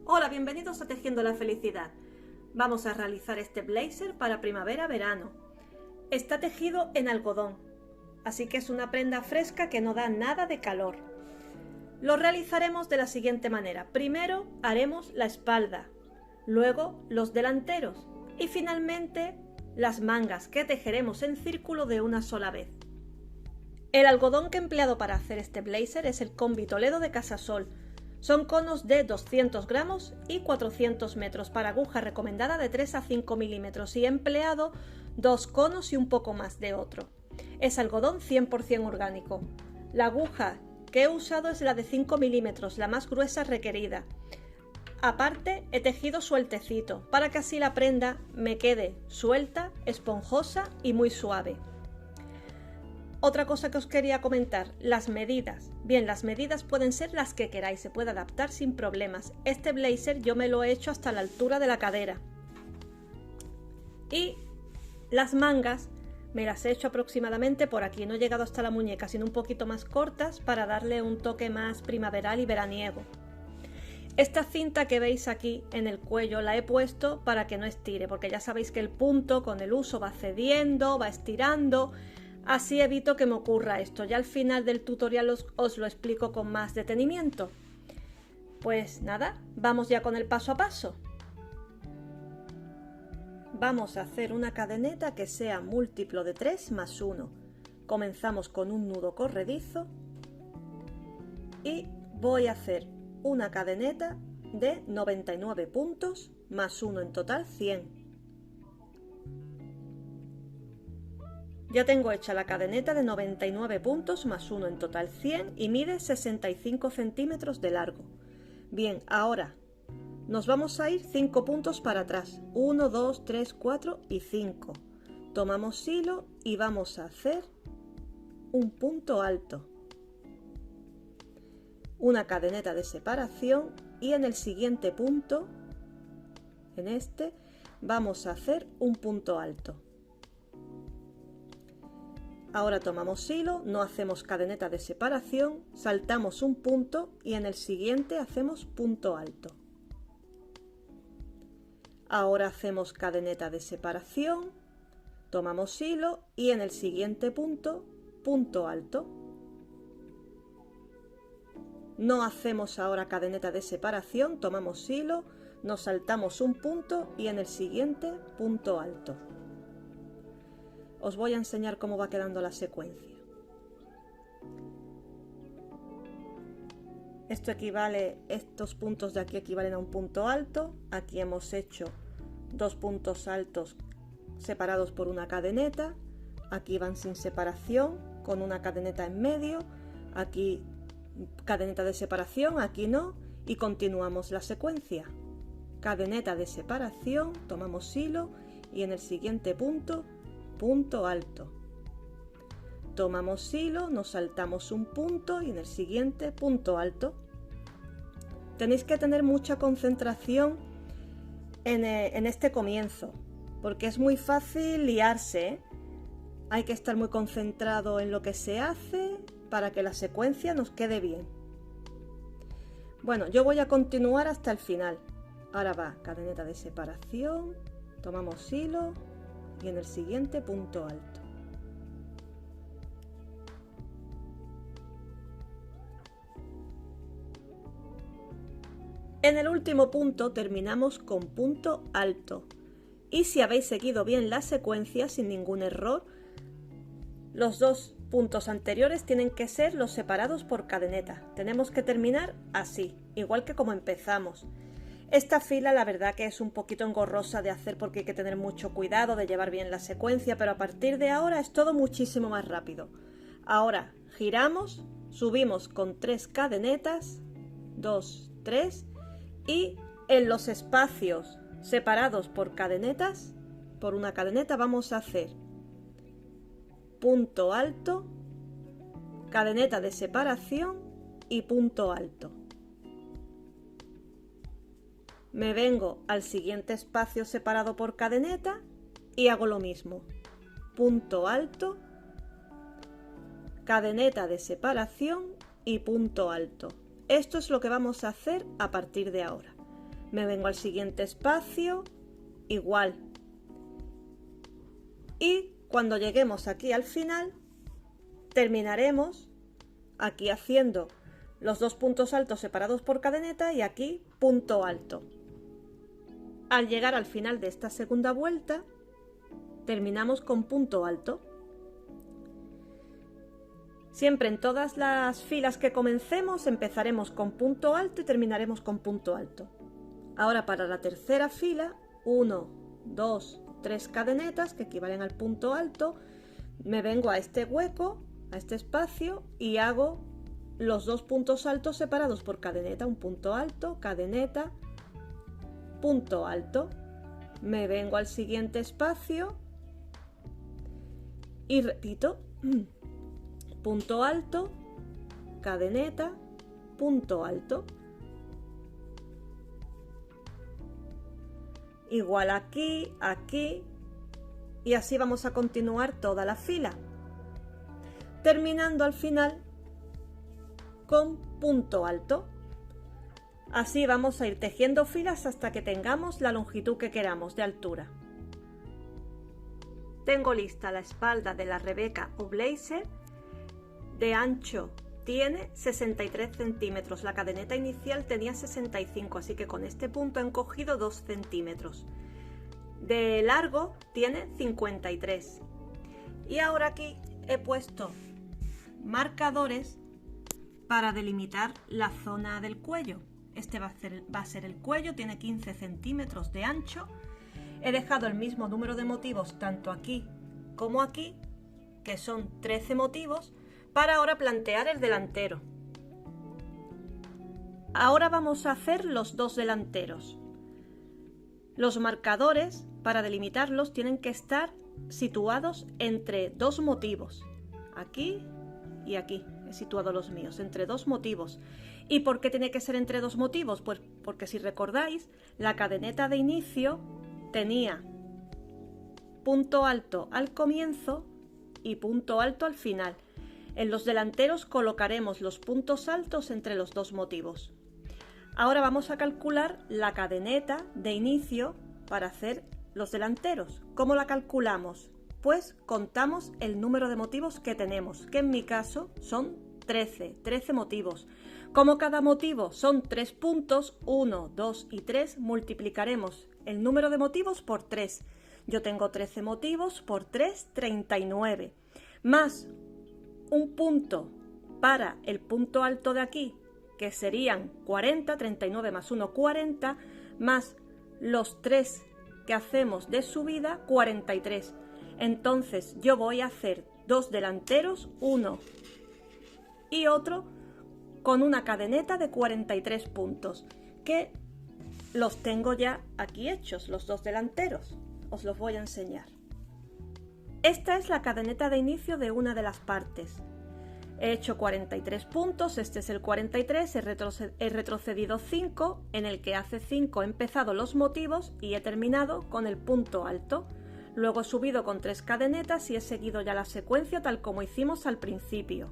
Hola, bienvenidos a Tejiendo la Felicidad. Vamos a realizar este blazer para primavera-verano. Está tejido en algodón, así que es una prenda fresca que no da nada de calor. Lo realizaremos de la siguiente manera. Primero haremos la espalda, luego los delanteros y finalmente las mangas que tejeremos en círculo de una sola vez. El algodón que he empleado para hacer este blazer es el Combi Toledo de Casasol. Son conos de 200 gramos y 400 metros para aguja recomendada de 3 a 5 milímetros y he empleado 2 conos y un poco más de otro. Es algodón 100% orgánico. La aguja que he usado es la de 5 milímetros, la más gruesa requerida. Aparte he tejido sueltecito para que así la prenda me quede suelta, esponjosa y muy suave. Otra cosa que os quería comentar, las medidas. Bien, las medidas pueden ser las que queráis, se puede adaptar sin problemas. Este blazer yo me lo he hecho hasta la altura de la cadera. Y las mangas me las he hecho aproximadamente por aquí, no he llegado hasta la muñeca, sino un poquito más cortas para darle un toque más primaveral y veraniego. Esta cinta que veis aquí en el cuello la he puesto para que no estire, porque ya sabéis que el punto con el uso va cediendo, va estirando. Así evito que me ocurra esto. Ya al final del tutorial os lo explico con más detenimiento. Pues nada, vamos ya con el paso a paso. Vamos a hacer una cadeneta que sea múltiplo de 3 más 1. Comenzamos con un nudo corredizo y voy a hacer una cadeneta de 99 puntos más 1, en total 100. Ya tengo hecha la cadeneta de 99 puntos más 1, en total 100 y mide 65 centímetros de largo. Bien, ahora nos vamos a ir 5 puntos para atrás. 1, 2, 3, 4 y 5. Tomamos hilo y vamos a hacer un punto alto. Una cadeneta de separación y en el siguiente punto, en este, vamos a hacer un punto alto. Ahora tomamos hilo, no hacemos cadeneta de separación, saltamos un punto y en el siguiente hacemos punto alto. Ahora hacemos cadeneta de separación, tomamos hilo y en el siguiente punto, punto alto. No hacemos ahora cadeneta de separación, tomamos hilo, nos saltamos un punto y en el siguiente punto alto. Os voy a enseñar cómo va quedando la secuencia. Estos puntos de aquí equivalen a un punto alto. Aquí hemos hecho 2 puntos altos separados por una cadeneta. Aquí van sin separación, con una cadeneta en medio. Aquí cadeneta de separación, aquí no. Y continuamos la secuencia. Cadeneta de separación, tomamos hilo y en el siguiente punto, punto alto. Tomamos hilo, nos saltamos un punto y en el siguiente punto alto. Tenéis que tener mucha concentración en este comienzo, porque es muy fácil liarse, ¿eh? Hay que estar muy concentrado en lo que se hace para que la secuencia nos quede bien. Bueno, yo voy a continuar hasta el final. Ahora va cadeneta de separación, tomamos hilo y en el siguiente punto alto. En el último punto terminamos con punto alto y si habéis seguido bien la secuencia sin ningún error, los 2 puntos anteriores tienen que ser los separados por cadeneta. Tenemos que terminar así, igual que como empezamos. Esta fila la verdad que es un poquito engorrosa de hacer porque hay que tener mucho cuidado de llevar bien la secuencia, pero a partir de ahora es todo muchísimo más rápido. Ahora giramos, subimos con 3 cadenetas, 2, 3 y en los espacios separados por cadenetas, por una cadeneta vamos a hacer punto alto, cadeneta de separación y punto alto. Me vengo al siguiente espacio separado por cadeneta y hago lo mismo. Punto alto, cadeneta de separación y punto alto. Esto es lo que vamos a hacer a partir de ahora. me vengo al siguiente espacio, igual. Y cuando lleguemos aquí al final, terminaremos aquí haciendo los dos puntos altos separados por cadeneta y aquí punto alto. Al llegar al final de esta segunda vuelta, terminamos con punto alto. Siempre en todas las filas que comencemos empezaremos con punto alto y terminaremos con punto alto. Ahora para la tercera fila, 1, 2, 3 cadenetas que equivalen al punto alto, me vengo a este hueco, a este espacio y hago los dos puntos altos separados por cadeneta, un punto alto, cadeneta, punto alto. Me vengo al siguiente espacio y repito, punto alto, cadeneta, punto alto. Igual aquí, aquí y así vamos a continuar toda la fila, terminando al final con punto alto. Así vamos a ir tejiendo filas hasta que tengamos la longitud que queramos de altura. Tengo lista la espalda de la Rebeca o Blazer. De ancho tiene 63 centímetros, la cadeneta inicial tenía 65, así que con este punto he encogido 2 centímetros. De largo tiene 53. Y ahora aquí he puesto marcadores para delimitar la zona del cuello. Este va a ser el cuello, tiene 15 centímetros de ancho. He dejado el mismo número de motivos tanto aquí como aquí, que son 13 motivos, para ahora plantear el delantero. Ahora vamos a hacer los dos delanteros. Los marcadores, para delimitarlos, tienen que estar situados entre dos motivos. Aquí y aquí he situado los míos, entre dos motivos. ¿Y por qué tiene que ser entre dos motivos? Pues porque si recordáis, la cadeneta de inicio tenía punto alto al comienzo y punto alto al final. En los delanteros colocaremos los puntos altos entre los dos motivos. Ahora vamos a calcular la cadeneta de inicio para hacer los delanteros. ¿Cómo la calculamos? Pues contamos el número de motivos que tenemos, que en mi caso son 13 motivos. Como cada motivo son 3 puntos, 1, 2 y 3, multiplicaremos el número de motivos por 3. Yo tengo 13 motivos por 3, 39. Más un punto para el punto alto de aquí, que serían 40, 39 más 1, 40, más los 3 que hacemos de subida, 43. Entonces yo voy a hacer dos delanteros, uno y otro, con una cadeneta de 43 puntos, que los tengo ya aquí hechos, los dos delanteros. Os los voy a enseñar. Esta es la cadeneta de inicio de una de las partes. He hecho 43 puntos, este es el 43, he retrocedido 5, en el que hace 5 he empezado los motivos y he terminado con el punto alto. Luego he subido con 3 cadenetas y he seguido ya la secuencia tal como hicimos al principio.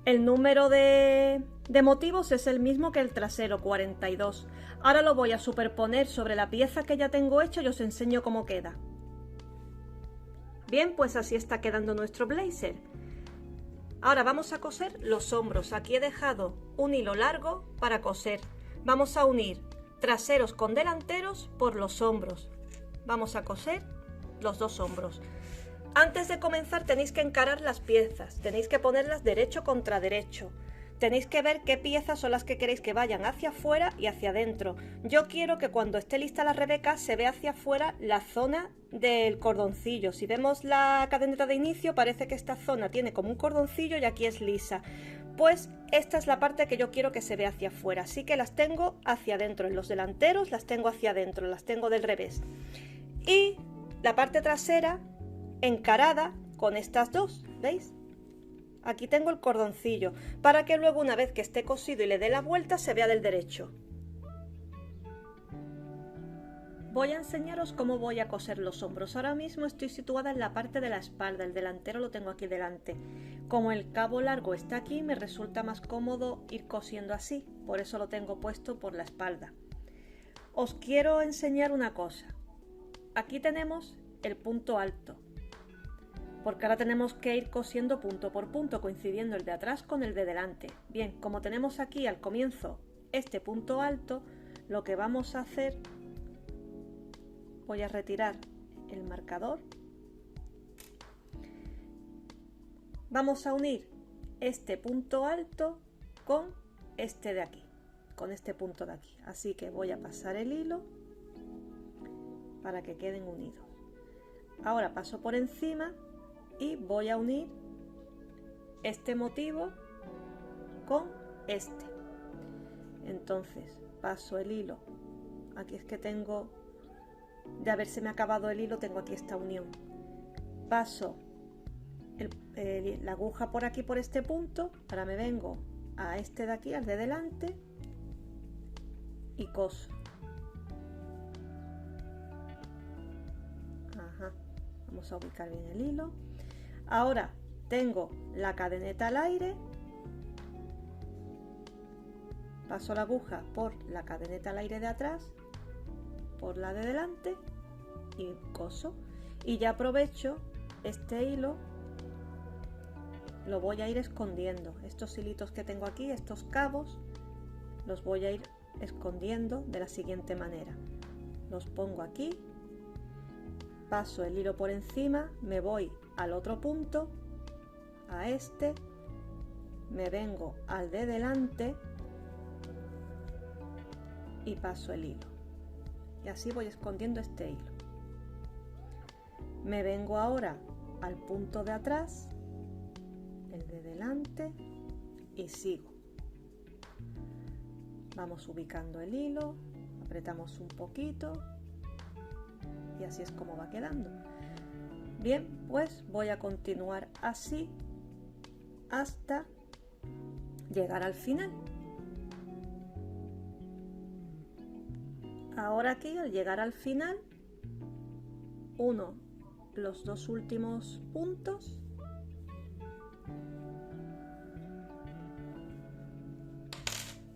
El número de motivos es el mismo que el trasero, 42. Ahora lo voy a superponer sobre la pieza que ya tengo hecha y os enseño cómo queda. Bien, pues así está quedando nuestro blazer. Ahora vamos a coser los hombros. Aquí he dejado un hilo largo para coser. Vamos a unir traseros con delanteros por los hombros. Vamos a coser los dos hombros. Antes de comenzar tenéis que encarar las piezas, tenéis que ponerlas derecho contra derecho. Tenéis que ver qué piezas son las que queréis que vayan hacia afuera y hacia adentro. Yo quiero que cuando esté lista la Rebeca se vea hacia afuera la zona del cordoncillo. Si vemos la cadeneta de inicio parece que esta zona tiene como un cordoncillo y aquí es lisa. Pues esta es la parte que yo quiero que se vea hacia afuera. Así que las tengo hacia adentro. En los delanteros las tengo hacia adentro, las tengo del revés. Y la parte trasera encarada con estas dos, ¿veis? Aquí tengo el cordoncillo, para que luego una vez que esté cosido y le dé la vuelta se vea del derecho. Voy a enseñaros cómo voy a coser los hombros. Ahora mismo estoy situada en la parte de la espalda, el delantero lo tengo aquí delante. Como el cabo largo está aquí, me resulta más cómodo ir cosiendo así, por eso lo tengo puesto por la espalda. Os quiero enseñar una cosa. Aquí tenemos el punto alto, porque ahora tenemos que ir cosiendo punto por punto, coincidiendo el de atrás con el de delante. Bien, como tenemos aquí al comienzo este punto alto, lo que vamos a hacer, voy a retirar el marcador. Vamos a unir este punto alto con este de aquí, con este punto de aquí. Así que voy a pasar el hilo para que queden unidos. Ahora paso por encima y voy a unir este motivo con este. Entonces paso el hilo. Aquí es que tengo, de haberse me acabado el hilo, tengo aquí esta unión. Paso la aguja por aquí, por este punto. Ahora me vengo a este de aquí, al de delante, y coso. Ajá. Vamos a ubicar bien el hilo. Ahora tengo la cadeneta al aire, paso la aguja por la cadeneta al aire de atrás, por la de delante y coso. Y ya aprovecho este hilo, lo voy a ir escondiendo. Estos hilitos que tengo aquí, estos cabos, los voy a ir escondiendo de la siguiente manera. Los pongo aquí, paso el hilo por encima, me voy al otro punto, a este, me vengo al de delante y paso el hilo. Y así voy escondiendo este hilo. Me vengo ahora al punto de atrás, el de delante, y sigo. Vamos ubicando el hilo, apretamos un poquito y así es como va quedando. Bien, pues voy a continuar así hasta llegar al final. Ahora aquí, al llegar al final, uno los dos últimos puntos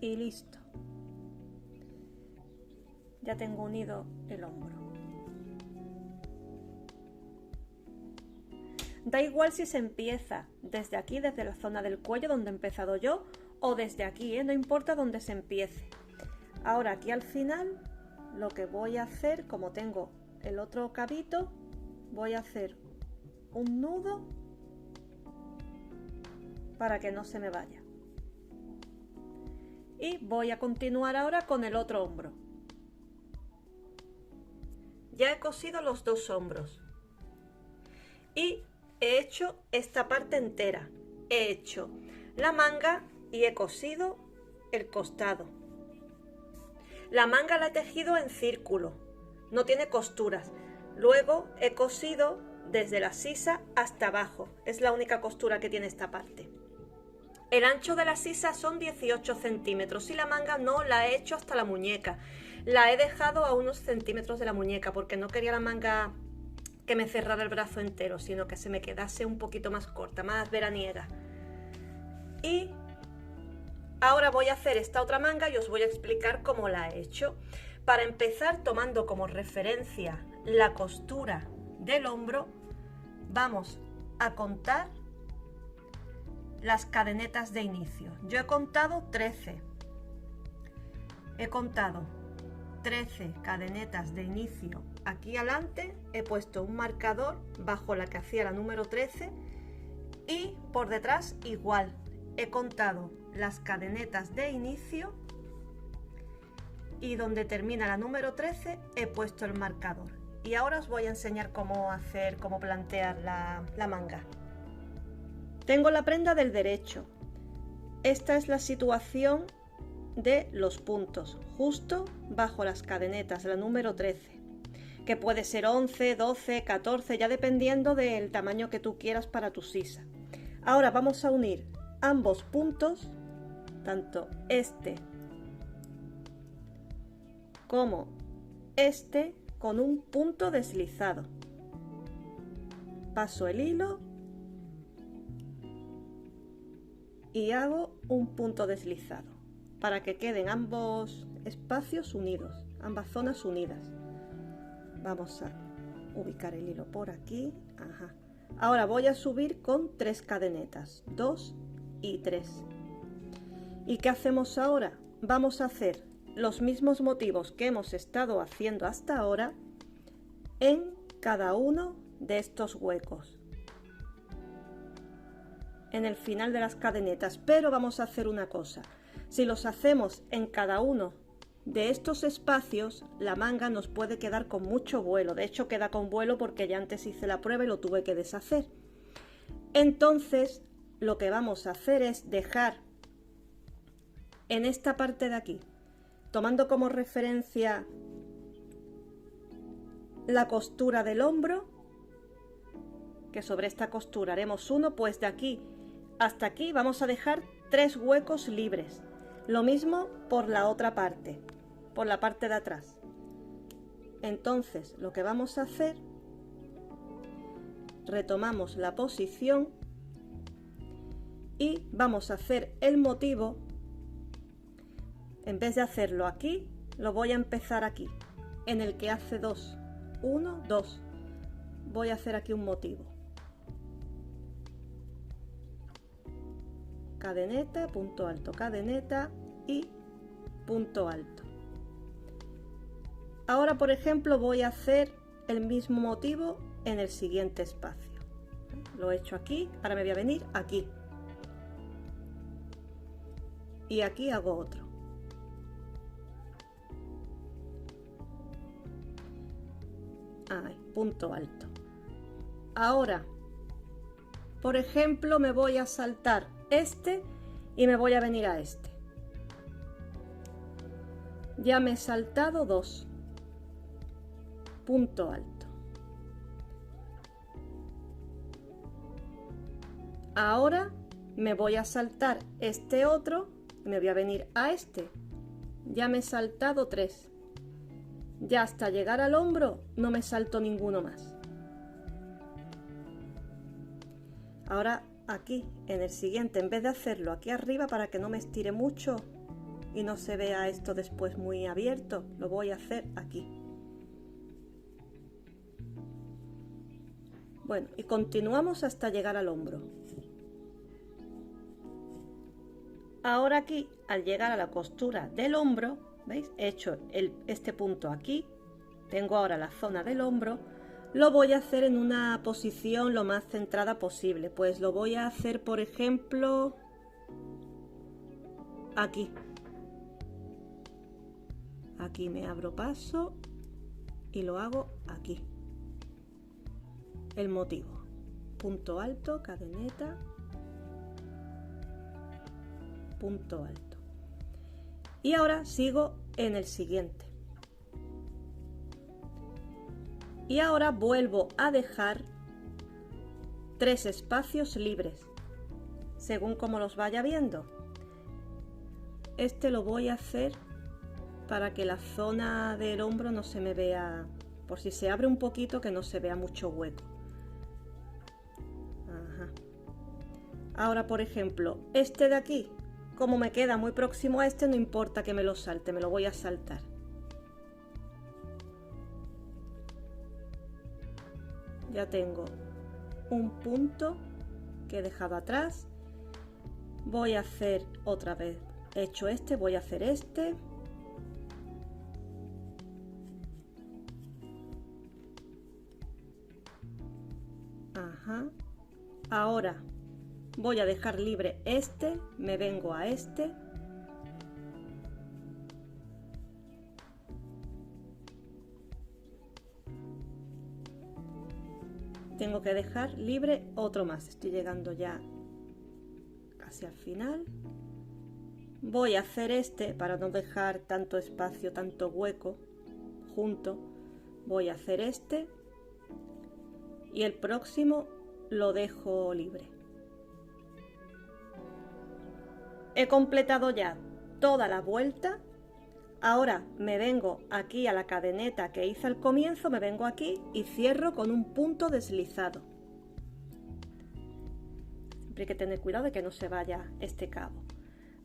y listo. Ya tengo unido el hombro. Da igual si se empieza desde aquí, desde la zona del cuello donde he empezado yo, o desde aquí, no importa dónde se empiece. Ahora aquí al final lo que voy a hacer, como tengo el otro cabito, voy a hacer un nudo para que no se me vaya. Y voy a continuar ahora con el otro hombro. Ya he cosido los dos hombros y he hecho esta parte entera. He hecho la manga y he cosido el costado. La manga la he tejido en círculo, no tiene costuras. Luego he cosido desde la sisa hasta abajo, es la única costura que tiene esta parte. El ancho de la sisa son 18 centímetros y la manga no la he hecho hasta la muñeca. La he dejado a unos centímetros de la muñeca porque no quería la manga que me cerrara el brazo entero, sino que se me quedase un poquito más corta, más veraniega. Y ahora voy a hacer esta otra manga y os voy a explicar cómo la he hecho. Para empezar, tomando como referencia la costura del hombro, vamos a contar las cadenetas de inicio. Yo he contado 13. He contado 13 cadenetas de inicio. Aquí adelante he puesto un marcador bajo la que hacía la número 13 y por detrás igual. He contado las cadenetas de inicio y donde termina la número 13 he puesto el marcador. Y ahora os voy a enseñar cómo plantear la manga. Tengo la prenda del derecho. Esta es la situación de los puntos, justo bajo las cadenetas, la número 13, que puede ser 11, 12, 14, ya dependiendo del tamaño que tú quieras para tu sisa. Ahora vamos a unir ambos puntos, tanto este como este, con un punto deslizado. Paso el hilo y hago un punto deslizado para que queden ambos espacios unidos, ambas zonas unidas. Vamos a ubicar el hilo por aquí. Ajá. Ahora voy a subir con 3 cadenetas, 2 y 3. ¿Y qué hacemos ahora? Vamos a hacer los mismos motivos que hemos estado haciendo hasta ahora en cada uno de estos huecos, en el final de las cadenetas, pero vamos a hacer una cosa. Si los hacemos en cada uno de estos espacios, la manga nos puede quedar con mucho vuelo. De hecho, queda con vuelo porque ya antes hice la prueba y lo tuve que deshacer. Entonces, lo que vamos a hacer es dejar en esta parte de aquí, tomando como referencia la costura del hombro, que sobre esta costura haremos uno, pues de aquí hasta aquí vamos a dejar 3 huecos libres. Lo mismo por la otra parte, por la parte de atrás. Entonces lo que vamos a hacer, retomamos la posición y vamos a hacer el motivo. En vez de hacerlo aquí, lo voy a empezar aquí, en el que hace 2, 1, 2. Voy a hacer aquí un motivo. Cadeneta, punto alto, cadeneta y punto alto. Ahora, por ejemplo, voy a hacer el mismo motivo en el siguiente espacio. Lo he hecho aquí, ahora me voy a venir aquí. Y aquí hago otro. Ahí, punto alto. Ahora, por ejemplo, me voy a saltar este y me voy a venir a este. Ya me he saltado 2. Punto alto. Ahora me voy a saltar este otro y me voy a venir a este. Ya me he saltado 3. Ya hasta llegar al hombro no me salto ninguno más. Ahora aquí en el siguiente, en vez de hacerlo aquí arriba para que no me estire mucho y no se vea esto después muy abierto, lo voy a hacer aquí. Bueno, y continuamos hasta llegar al hombro. Ahora aquí, al llegar a la costura del hombro, ¿veis? He hecho este punto aquí, tengo ahora la zona del hombro, lo voy a hacer en una posición lo más centrada posible, pues lo voy a hacer, por ejemplo, aquí. Aquí me abro paso y lo hago aquí. El motivo, punto alto, cadeneta, punto alto. Y ahora sigo en el siguiente. Y ahora vuelvo a dejar 3 espacios libres, según como los vaya viendo. Este lo voy a hacer para que la zona del hombro no se me vea, por si se abre un poquito, que no se vea mucho hueco. Ajá. Ahora, por ejemplo, este de aquí, como me queda muy próximo a este, no importa que me lo salte, me lo voy a saltar. Ya tengo un punto que he dejado atrás. Voy a hacer otra vez, he hecho este, voy a hacer este. Ajá. Ahora voy a dejar libre este, me vengo a este. Tengo que dejar libre otro más. Estoy llegando ya casi al final. Voy a hacer este para no dejar tanto espacio, tanto hueco junto. Voy a hacer este y el próximo lo dejo libre. He completado ya toda la vuelta. Ahora me vengo aquí a la cadeneta que hice al comienzo, me vengo aquí y cierro con un punto deslizado. Siempre hay que tener cuidado de que no se vaya este cabo,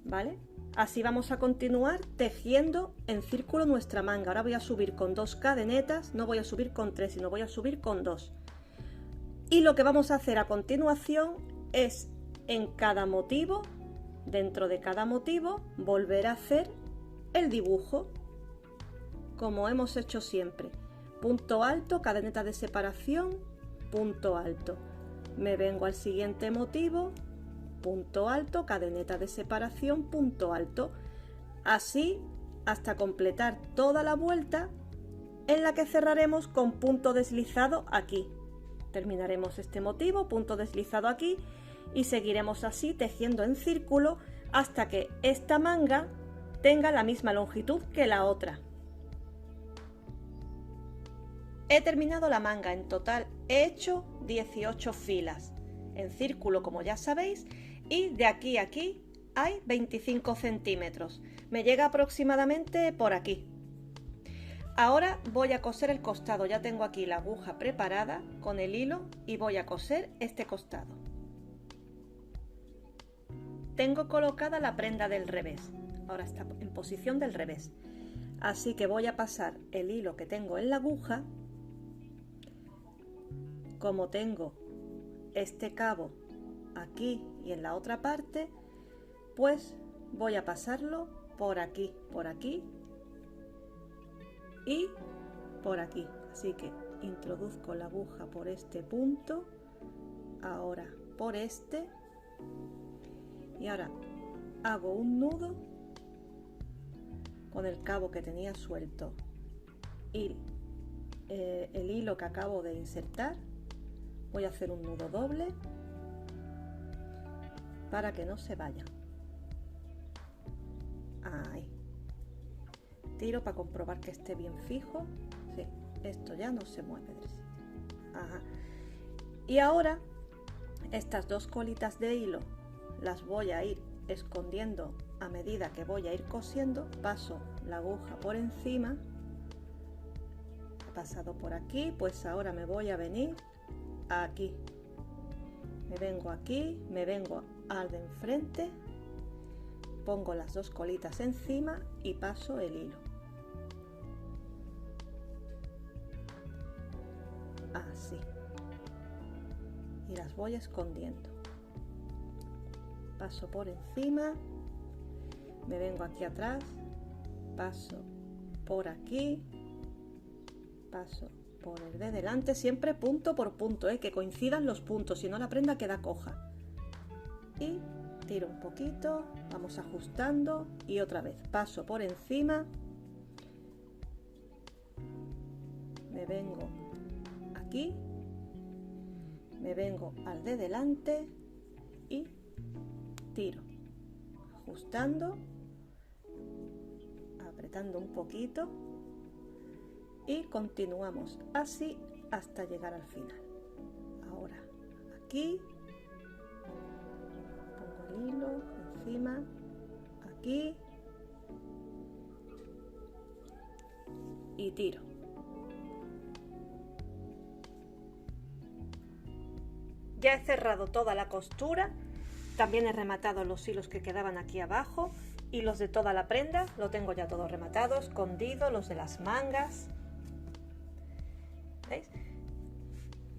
¿vale? Así vamos a continuar tejiendo en círculo nuestra manga. Ahora voy a subir con 2 cadenetas, no voy a subir con 3, sino voy a subir con 2. Y lo que vamos a hacer a continuación es en cada motivo, dentro de cada motivo, volver a hacer el dibujo como hemos hecho siempre. Punto alto, cadeneta de separación, punto alto. Me vengo al siguiente motivo, punto alto, cadeneta de separación, punto alto. Así hasta completar toda la vuelta, en la que cerraremos con punto deslizado aquí. Terminaremos este motivo, punto deslizado aquí, y seguiremos así tejiendo en círculo hasta que esta manga tenga la misma longitud que la otra. He terminado la manga. En total he hecho 18 filas en círculo, como ya sabéis, y de aquí a aquí hay 25 centímetros. Me llega aproximadamente por aquí. Ahora voy a coser el costado. Ya tengo aquí la aguja preparada con el hilo y voy a coser este costado. Tengo colocada la prenda del revés. Ahora está en posición del revés. Así que voy a pasar el hilo que tengo en la aguja. Como tengo este cabo aquí y en la otra parte, pues voy a pasarlo por aquí y por aquí. Así que introduzco la aguja por este punto, ahora por este, y ahora hago un nudo con el cabo que tenía suelto y el hilo que acabo de insertar. Voy a hacer un nudo doble para que no se vaya. Ahí. Tiro para comprobar que esté bien fijo. Sí, esto ya no se mueve. Ajá. Y ahora estas 2 colitas de hilo las voy a ir escondiendo a medida que voy a ir cosiendo. Paso la aguja por encima. He pasado por aquí, pues ahora me voy a venir aquí. Me vengo aquí, me vengo al de enfrente, pongo las 2 colitas encima y paso el hilo. Así. Y las voy escondiendo. Paso por encima, me vengo aquí atrás, paso por aquí, paso por el de delante, siempre punto por punto, que coincidan los puntos, si no la prenda queda coja. Y tiro un poquito, vamos ajustando y otra vez paso por encima, me vengo aquí, me vengo al de delante y tiro, ajustando, apretando un poquito. Y continuamos así hasta llegar al final. Ahora aquí pongo el hilo encima, aquí y tiro. Ya he cerrado toda la costura, también he rematado los hilos que quedaban aquí abajo y los de toda la prenda, lo tengo ya todo rematado, escondido, los de las mangas. ¿Veis?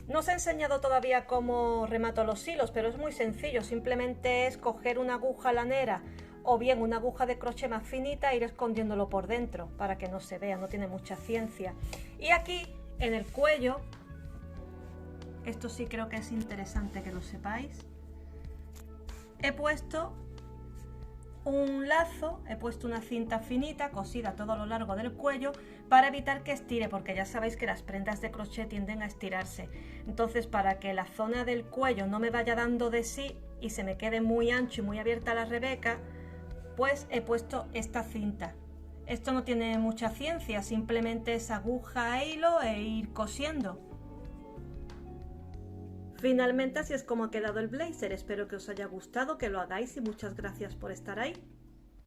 No os he enseñado todavía cómo remato los hilos, pero es muy sencillo, simplemente es coger una aguja lanera o bien una aguja de crochet más finita e ir escondiéndolo por dentro para que no se vea, no tiene mucha ciencia. Y aquí en el cuello, esto sí creo que es interesante que lo sepáis, he puesto un lazo, he puesto una cinta finita cosida todo a lo largo del cuello para evitar que estire, porque ya sabéis que las prendas de crochet tienden a estirarse. Entonces, para que la zona del cuello no me vaya dando de sí y se me quede muy ancho y muy abierta la rebeca, pues he puesto esta cinta. Esto no tiene mucha ciencia, simplemente es aguja e hilo e ir cosiendo. Finalmente así es como ha quedado el blazer. Espero que os haya gustado, que lo hagáis y muchas gracias por estar ahí.